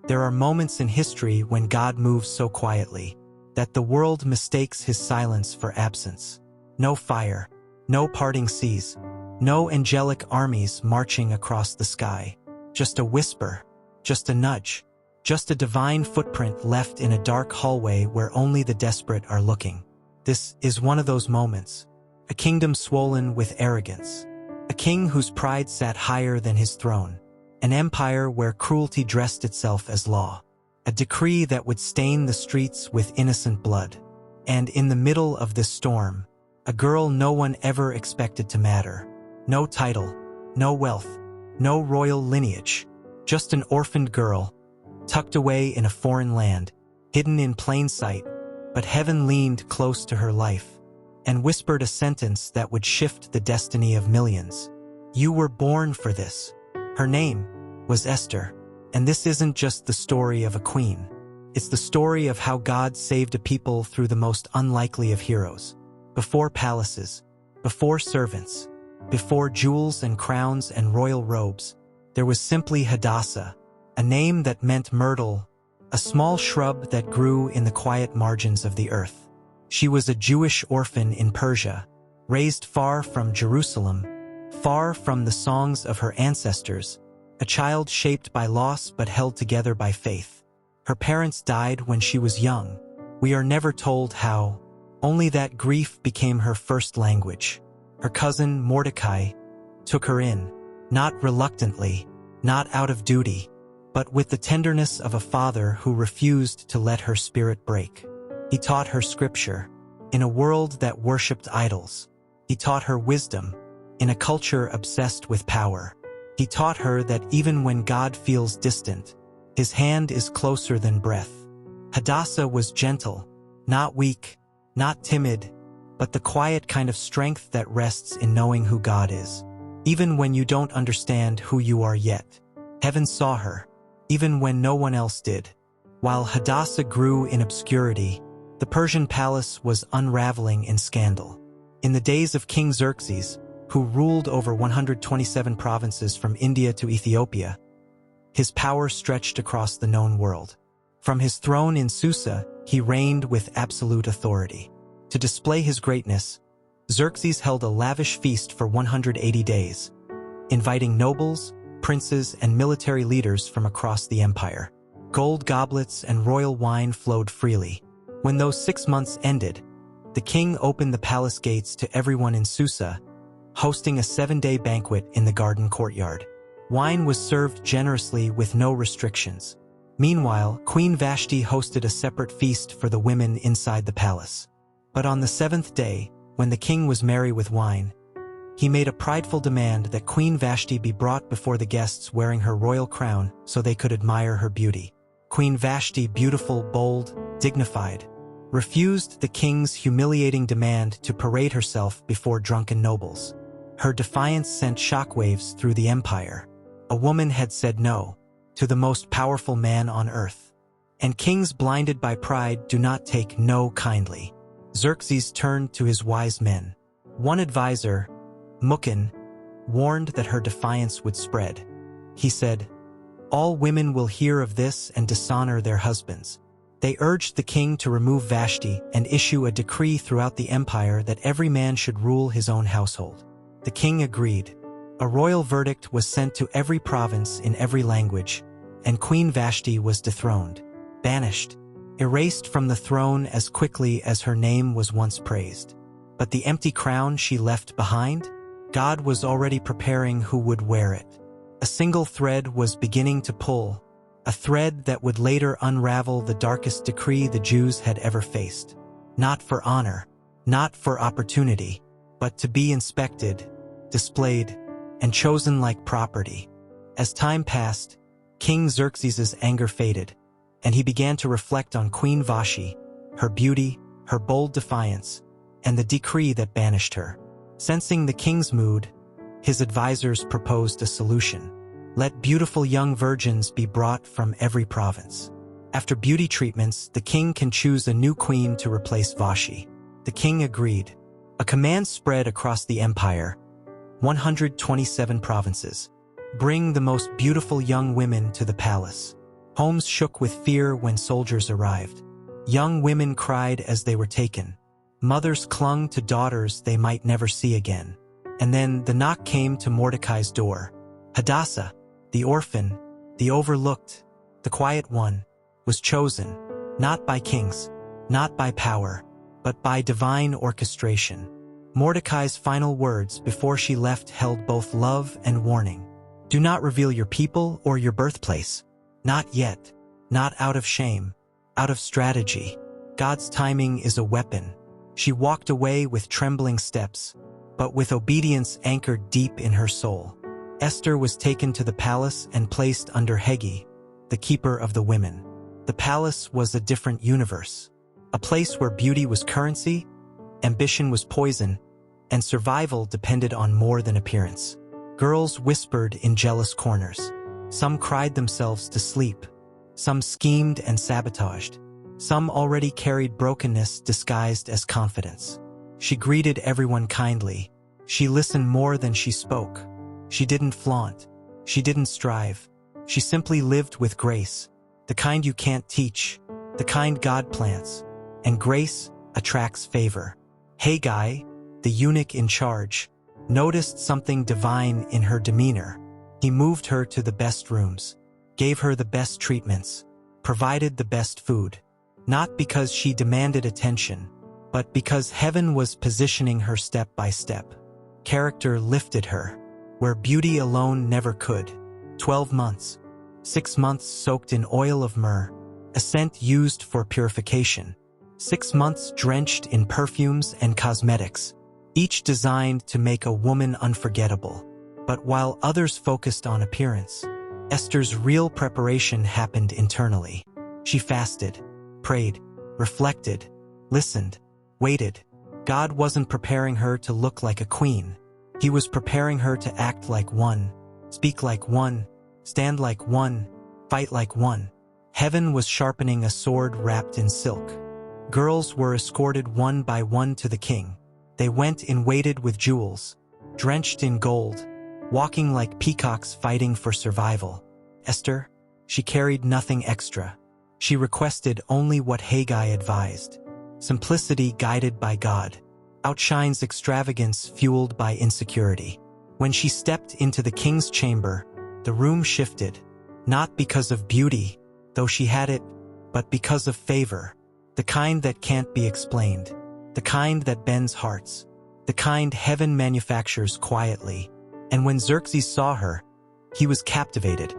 There are moments in history when God moves so quietly that the world mistakes his silence for absence. No fire, no parting seas, no angelic armies marching across the sky. Just a whisper, just a nudge, just a divine footprint left in a dark hallway where only the desperate are looking. This is one of those moments. A kingdom swollen with arrogance. A king whose pride sat higher than his throne. An empire where cruelty dressed itself as law. A decree that would stain the streets with innocent blood. And in the middle of this storm, a girl no one ever expected to matter. No title, no wealth, no royal lineage. Just an orphaned girl, tucked away in a foreign land, hidden in plain sight, but heaven leaned close to her life and whispered a sentence that would shift the destiny of millions. You were born for this. Her name was Esther. And this isn't just the story of a queen. It's the story of how God saved a people through the most unlikely of heroes. Before palaces, before servants, before jewels and crowns and royal robes, there was simply Hadassah, a name that meant myrtle, a small shrub that grew in the quiet margins of the earth. She was a Jewish orphan in Persia, raised far from Jerusalem, far from the songs of her ancestors, a child shaped by loss but held together by faith. Her parents died when she was young. We are never told how, only that grief became her first language. Her cousin, Mordecai, took her in, not reluctantly, not out of duty, but with the tenderness of a father who refused to let her spirit break. He taught her scripture, in a world that worshipped idols. He taught her wisdom, in a culture obsessed with power. He taught her that even when God feels distant, his hand is closer than breath. Hadassah was gentle, not weak, not timid, but the quiet kind of strength that rests in knowing who God is. Even when you don't understand who you are yet, heaven saw her, even when no one else did. While Hadassah grew in obscurity, the Persian palace was unraveling in scandal. In the days of King Xerxes, who ruled over 127 provinces from India to Ethiopia, his power stretched across the known world. From his throne in Susa, he reigned with absolute authority. To display his greatness, Xerxes held a lavish feast for 180 days, inviting nobles, princes, and military leaders from across the empire. Gold goblets and royal wine flowed freely. When those 6 months ended, the king opened the palace gates to everyone in Susa, hosting a 7-day banquet in the garden courtyard. Wine was served generously with no restrictions. Meanwhile, Queen Vashti hosted a separate feast for the women inside the palace. But on the 7th day, when the king was merry with wine, he made a prideful demand that Queen Vashti be brought before the guests wearing her royal crown so they could admire her beauty. Queen Vashti, beautiful, bold, dignified, refused the king's humiliating demand to parade herself before drunken nobles. Her defiance sent shockwaves through the empire. A woman had said no to the most powerful man on earth. And kings blinded by pride do not take no kindly. Xerxes turned to his wise men. One advisor, Mukin, warned that her defiance would spread. He said, "All women will hear of this and dishonor their husbands." They urged the king to remove Vashti and issue a decree throughout the empire that every man should rule his own household. The king agreed. A royal verdict was sent to every province in every language, and Queen Vashti was dethroned, banished, erased from the throne as quickly as her name was once praised. But the empty crown she left behind? God was already preparing who would wear it. A single thread was beginning to pull, a thread that would later unravel the darkest decree the Jews had ever faced. Not for honor, not for opportunity, but to be inspected, displayed, and chosen like property. As time passed, King Xerxes' anger faded, and he began to reflect on Queen Vashti, her beauty, her bold defiance, and the decree that banished her. Sensing the king's mood, his advisors proposed a solution. Let beautiful young virgins be brought from every province. After beauty treatments, the king can choose a new queen to replace Vashti. The king agreed. A command spread across the empire, 127 provinces. Bring the most beautiful young women to the palace. Homes shook with fear when soldiers arrived. Young women cried as they were taken. Mothers clung to daughters they might never see again. And then the knock came to Mordecai's door. Hadassah, the orphan, the overlooked, the quiet one, was chosen, not by kings, not by power, but by divine orchestration. Mordecai's final words before she left held both love and warning. Do not reveal your people or your birthplace. Not yet. Not out of shame. Out of strategy. God's timing is a weapon. She walked away with trembling steps, but with obedience anchored deep in her soul. Esther was taken to the palace and placed under Hegi, the keeper of the women. The palace was a different universe. A place where beauty was currency, ambition was poison, and survival depended on more than appearance. Girls whispered in jealous corners. Some cried themselves to sleep. Some schemed and sabotaged. Some already carried brokenness disguised as confidence. She greeted everyone kindly. She listened more than she spoke. She didn't flaunt. She didn't strive. She simply lived with grace. The kind you can't teach. The kind God plants. And grace attracts favor. Haggai, the eunuch in charge, noticed something divine in her demeanor. He moved her to the best rooms, gave her the best treatments, provided the best food. Not because she demanded attention, but because heaven was positioning her step by step. Character lifted her, where beauty alone never could. 12 months. 6 months soaked in oil of myrrh, a scent used for purification. 6 months drenched in perfumes and cosmetics, each designed to make a woman unforgettable. But while others focused on appearance, Esther's real preparation happened internally. She fasted, prayed, reflected, listened, waited. God wasn't preparing her to look like a queen. He was preparing her to act like one, speak like one, stand like one, fight like one. Heaven was sharpening a sword wrapped in silk. Girls were escorted one by one to the king. They went in weighted with jewels, drenched in gold, walking like peacocks fighting for survival. Esther, she carried nothing extra. She requested only what Haggai advised. Simplicity guided by God outshines extravagance fueled by insecurity. When she stepped into the king's chamber, the room shifted, not because of beauty, though she had it, but because of favor. The kind that can't be explained. The kind that bends hearts. The kind heaven manufactures quietly. And when Xerxes saw her, he was captivated.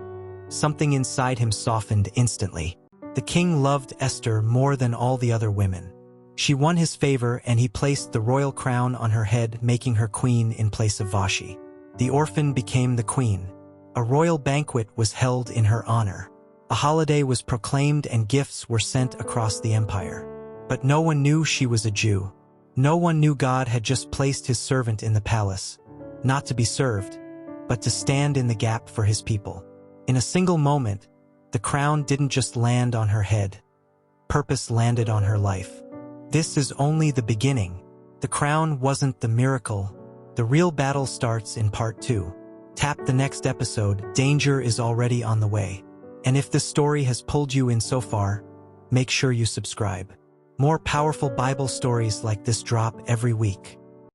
Something inside him softened instantly. The king loved Esther more than all the other women. She won his favor and he placed the royal crown on her head, making her queen in place of Vashti. The orphan became the queen. A royal banquet was held in her honor. A holiday was proclaimed and gifts were sent across the empire. But no one knew she was a Jew. No one knew God had just placed his servant in the palace, not to be served, but to stand in the gap for his people. In a single moment, the crown didn't just land on her head. Purpose landed on her life. This is only the beginning. The crown wasn't the miracle. The real battle starts in part 2. Tap the next episode. Danger is already on the way. And if this story has pulled you in so far, make sure you subscribe. More powerful Bible stories like this drop every week.